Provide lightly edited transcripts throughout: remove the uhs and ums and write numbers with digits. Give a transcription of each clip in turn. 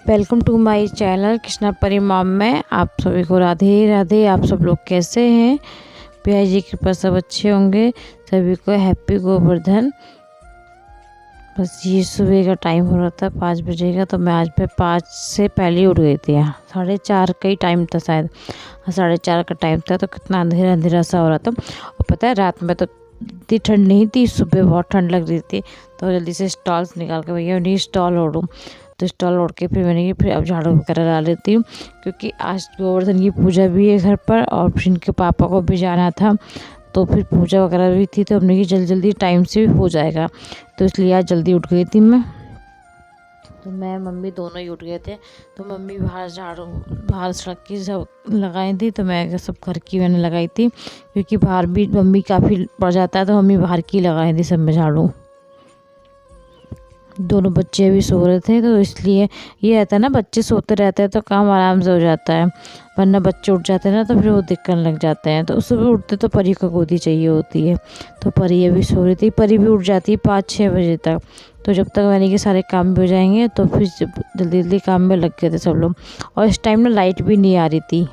Welcome to my channel Krishna Pari mom में आप सभी को राधे राधे। आप सब लोग कैसे हैं? पिया जी की कृपा सब अच्छे होंगे। सभी को हैप्पी गोवर्धन। बस ये सुबह का टाइम हो रहा था 5 बजे का, तो मैं आज पे 5 से पहले ही उठ गई थी। 4:30 का ही टाइम था शायद। 4:30 का टाइम था तो कितना अंधेरा अंधेरा सा हो रहा था। और पता है रात में तो इतनी ठंड नहीं थी, सुबह बहुत ठंड लग रही थी। तो जल्दी से स्टॉल्स निकाल के भैया नहीं स्टॉल ओढ़ूँ, तो स्टॉल ओढ़ के फिर मैंने फिर अब झाड़ू वगैरह डाल लेती हूँ, क्योंकि आज गोवर्धन की पूजा भी है घर पर और फिर इनके पापा को भी जाना था। तो फिर पूजा वगैरह भी थी, तो हमने कि जल्दी जल्दी टाइम से हो जाएगा, तो इसलिए आज जल्दी उठ गई थी मैं। तो मैं मम्मी दोनों ही उठ गए थे। तो मम्मी बाहर झाड़ू बाहर सड़क की सब लगाई थी, तो मैं सब घर की मैंने लगाई थी, क्योंकि बाहर भी मम्मी काफ़ी पड़ जाता है, तो मम्मी बाहर की लगाई थी सब में झाड़ू। दोनों बच्चे भी सो रहे थे, तो इसलिए ये रहता है ना, बच्चे सोते रहते हैं तो काम आराम से हो जाता है, वरना बच्चे उठ जाते हैं ना तो फिर वो दिक्कत लग जाते हैं। तो सुबह उठते तो परी को गोदी चाहिए होती है, तो परी अभी सो रही थी। परी भी उठ जाती है 5-6 बजे तक। तो जब तक मैंने कि सारे काम भी हो जाएंगे तो फिर जल्दी जल्दी काम में लग गए थे सब लोग। और इस टाइम ना लाइट भी नहीं आ रही थी।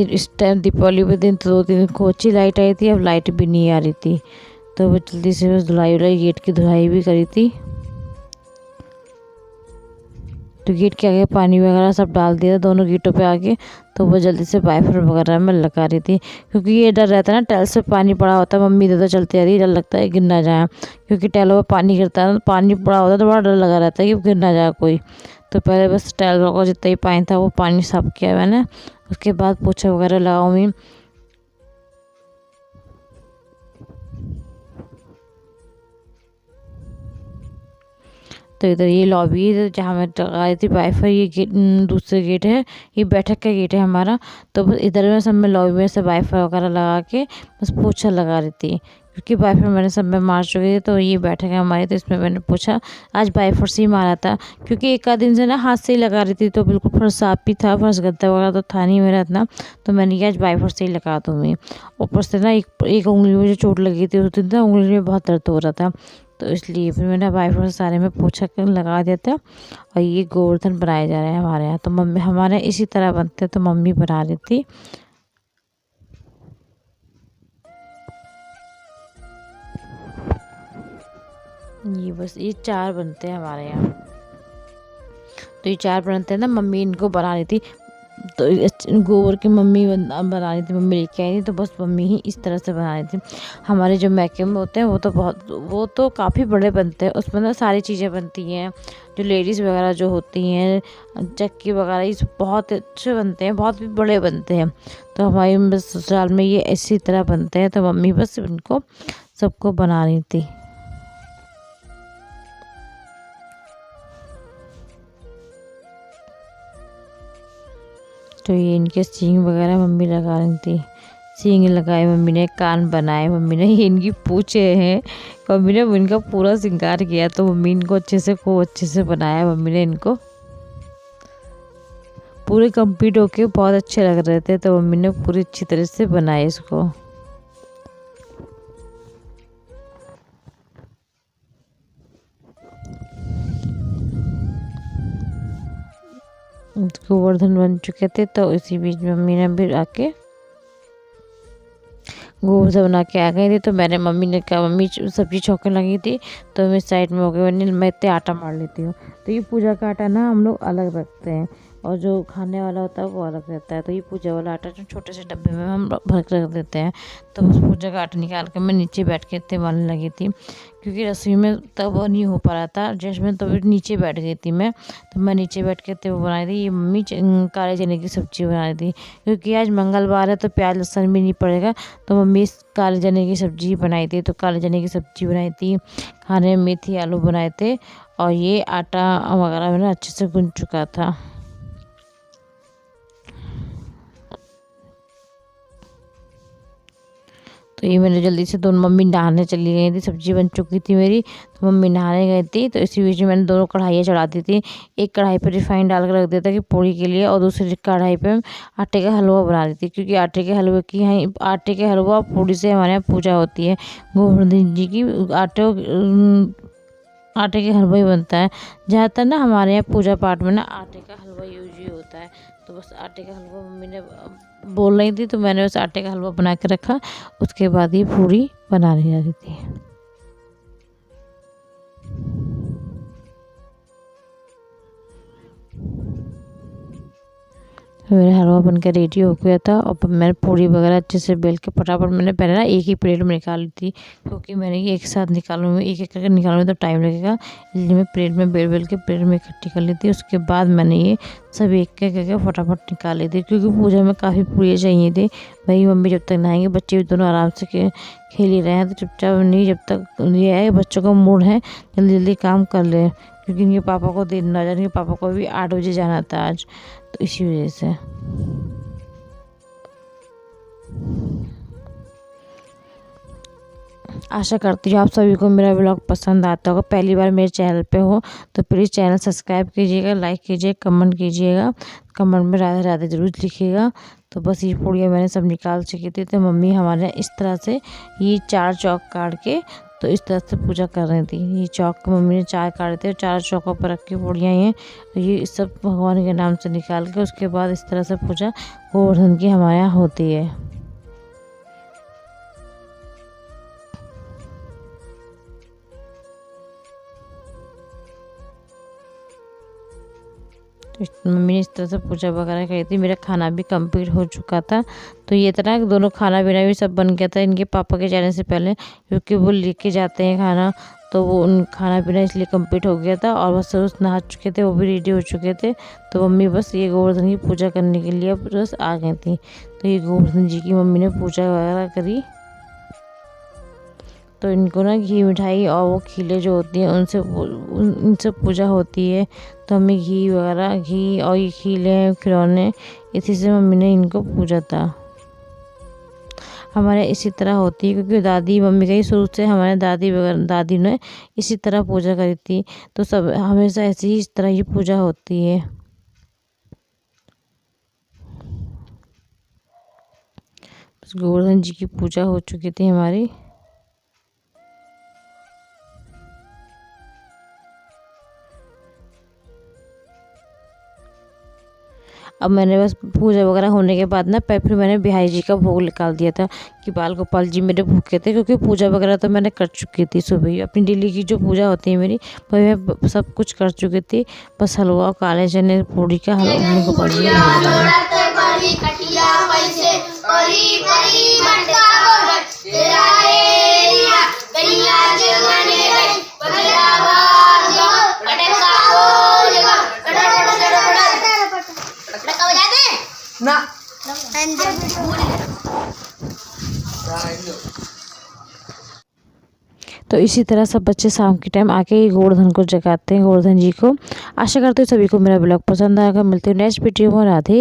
इस टाइम दीपावली के दिन तो 2 दिन को अच्छी लाइट आई थी, अब लाइट भी नहीं आ रही थी। तो वो जल्दी से बस धुलाई उलाई गेट की धुलाई भी करी थी। तो गेट के आगे पानी वगैरह सब डाल दिया दोनों गेटों पे आगे। तो वो जल्दी से वाइपर वगैरह में लगा रही थी, क्योंकि ये डर रहता है ना, टाइल से पानी पड़ा होता है, मम्मी इधर चलती रहती है, डर लगता है गिर ना जाए, क्योंकि टाइलों पर पानी गिरता है ना, पानी पड़ा होता है तो बड़ा डर लगा रहता है कि गिर ना जाए कोई। तो पहले बस टाइलों का जितना ही पानी था वो पानी साफ किया मैंने। उसके बाद पोछा वगैरह लगाऊंगी। तो इधर ये लॉबी है जहाँ मैं लगाई थी वाईफाई। ये गेट दूसरे गेट है, ये बैठक का गेट है हमारा। तो बस इधर में सब में लॉबी में से वाईफाई वगैरह लगा के बस पोछा लगा रही थी, क्योंकि वाईफाई मैंने सब में मार चुकी थी। तो ये बैठक है हमारी, तो इसमें मैंने पोछा आज वाईफाई से ही मारा था, क्योंकि एक आध दिन से ना हाथ से ही लगा रही थी, तो बिल्कुल फर्श साफ भी था, फर्श गद्दा वगैरह तो था नहीं मेरा इतना। तो मैंने कहा आज वाईफाई से ही लगा दूँगी। ऊपर से ना एक उंगली में जो चोट लगी थी उस दिन, तो उंगली में बहुत दर्द हो रहा था, तो इसलिए फिर मैंने वाइपर सारे में पोछा कर लगा दिया था। और ये गोवर्धन बनाए जा रहे हैं हमारे यहाँ। तो मम्मी हमारे इसी तरह बनते हैं, तो मम्मी बना रही थी। ये बस ये 4 बनते हैं हमारे यहाँ। तो ये 4 बनते हैं ना, मम्मी इनको बना रही थी। तो गोबर की मम्मी बना रही थी, मम्मी लेके आई थी, तो बस मम्मी ही इस तरह से बना रही थी। हमारे जो मैके में होते हैं वो तो काफ़ी बड़े बनते हैं, उसमें ना सारी चीज़ें बनती हैं, जो लेडीज़ वगैरह जो होती हैं, चक्की वगैरह, ये सब बहुत अच्छे बनते हैं, बहुत भी बड़े बनते हैं। तो हमारे बस ससुराल में ये इसी तरह बनते हैं, तो मम्मी बस इनको सबको बना रही थी। तो ये इनके सींग वगैरह मम्मी लगा रही थी। सींग लगाए मम्मी ने, कान बनाए मम्मी ने, ये इनकी पूछे हैं मम्मी ने, इनका पूरा श्रृंगार किया। तो मम्मी इनको अच्छे से बनाया मम्मी ने, इनको पूरे कंप्लीट होके बहुत अच्छे लग रहे थे, तो मम्मी ने पूरी अच्छी तरह से बनाए इसको। गोवर्धन बन चुके थे, तो इसी बीच मम्मी ने भी आके गोवर्धन बना के आ गई थी। तो मैंने मम्मी ने कहा, मम्मी सब्जी छौंकने लगी थी, तो मैं साइड में हो गई, मैं इतने आटा मार लेती हूँ। तो ये पूजा का आटा ना हम लोग अलग रखते हैं, और जो खाने वाला होता है वो अलग रहता है। तो ये पूजा वाला आटा जो छोटे से डब्बे में हम भर के रख देते हैं। तो उस पूजा का आटा निकाल कर मैं नीचे बैठ के इतने बनाने लगी थी, क्योंकि रसोई में तब वो नहीं हो पा रहा था जैसे में, तो नीचे बैठ गई थी मैं। तो मैं नीचे बैठ के वो बनाई थी। ये मम्मी काले चने की सब्ज़ी बनाई थी, क्योंकि आज मंगलवार है तो प्याज लहसुन भी नहीं पड़ेगा, तो मम्मी काले चने की सब्ज़ी बनाई थी। तो काले चने की सब्ज़ी बनाई थी, खाने में मेथी आलू बनाए थे, और ये आटा वगैरह मैंने अच्छे से गूंथ चुका था। तो ये मैंने जल्दी से दोनों, मम्मी नहाने चली गई थी, सब्जी बन चुकी थी मेरी, तो मम्मी नहाने गई थी। तो इसी बीच में मैंने दोनों कढ़ाइयाँ चढ़ा दी थी। एक कढ़ाई पे रिफाइंड डाल कर रख दिया था कि पूड़ी के लिए, और दूसरी कढ़ाई पे आटे का हलवा बना रही थी, क्योंकि आटे के हलवे की यहाँ आटे के हलवा और पूड़ी से हमारे यहाँ पूजा होती है गोवर्धन जी की। आटे का हलवा ही बनता है। ज़्यादातर ना हमारे यहाँ पूजा पाठ में ना आटे का हलवा यूज ही होता है। तो बस आटे का हलवा मम्मी ने बोल रही थी तो मैंने बस आटे का हलवा बना के रखा। उसके बाद ये पूरी बनाने जा रही थी। मेरा हलवा बनकर रेडी हो गया था और मैंने पूरी वगैरह अच्छे से बेल के फटाफट मैंने पहले ना एक ही प्लेट में निकाल ली थी, क्योंकि मैंने ये एक साथ निकालूँ एक एक करके निकालूँ तो टाइम लगेगा, इसलिए मैं प्लेट में बेल के प्लेट में इकट्ठी कर ली थी। उसके बाद मैंने ये सब एक एक करके फटाफट निकाल ली थी, क्योंकि पूजा में काफ़ी पूरी चाहिए थी। भाई मम्मी जब तक नहाएंगे बच्चे भी दोनों आराम से खेल ही रहे हैं, तो चुपचाप नहीं, जब तक ये है बच्चों का मूड है जल्दी जल्दी काम कर ले, क्योंकि इनके पापा को देर ना जाए। इनके पापा को भी 8 बजे जाना था आज, तो इसी वजह से। आशा करती हूँ आप सभी को मेरा ब्लॉग पसंद आता होगा। पहली बार मेरे चैनल पे हो तो प्लीज़ चैनल सब्सक्राइब कीजिएगा, लाइक कीजिए, कमेंट कीजिएगा। कमेंट में राधे राधे ज़रूर लिखिएगा। तो बस ये पूड़ियाँ मैंने सब निकाल चुकी थी। तो मम्मी हमारे इस तरह से ये 4 चौक काट के तो इस तरह से पूजा कर रही थी। ये चौक मम्मी ने 4 काटे थे, 4 चौकों पर रख के पूड़ियाँ हैं। ये सब भगवान के नाम से निकाल के उसके बाद इस तरह से पूजा गोवर्धन की हमारे यहाँ होती है। मम्मी ने इस तरह से पूजा वगैरह करी थी। मेरा खाना भी कंप्लीट हो चुका था। तो ये तरह दोनों खाना पीना भी सब बन गया था इनके पापा के जाने से पहले, क्योंकि वो लेके जाते हैं खाना, तो वो उन खाना पीना इसलिए कंप्लीट हो गया था। और बस रोज नहा चुके थे, वो भी रेडी हो चुके थे। तो मम्मी बस ये गोवर्धन की पूजा करने के लिए अब बस आ गई थी। तो ये गोवर्धन जी की मम्मी ने पूजा वगैरह करी। तो इनको ना घी मिठाई और वो खीले जो होती हैं उनसे पूजा होती है। तो हमें घी वगैरह, घी और ये खीले खिलौने, इसी से मम्मी ने इनको पूजा था। हमारे इसी तरह होती है, क्योंकि दादी मम्मी का ही शुरू से हमारे दादी ने इसी तरह पूजा करी थी। तो सब हमेशा ऐसी ही इस तरह ही पूजा होती है। गोवर्धन जी की पूजा हो चुकी थी हमारी। अब मैंने बस पूजा वगैरह होने के बाद ना फिर मैंने बिहारी जी का भोग निकाल दिया था, कि बाल गोपाल जी मेरे भूखे थे, क्योंकि पूजा वगैरह तो मैंने कर चुकी थी सुबह ही। अपनी डेली की जो पूजा होती है मेरी, वही मैं सब कुछ कर चुकी थी। बस हलवा और काले चने पूड़ी का हलवा गोपाल जी ना। तो इसी तरह सब बच्चे शाम के टाइम आके गोवर्धन को जगाते हैं, गोवर्धन जी को। आशा करते हैं सभी को मेरा ब्लॉग पसंद आएगा। मिलते हैं नेक्स्ट वीडियो में। राधे।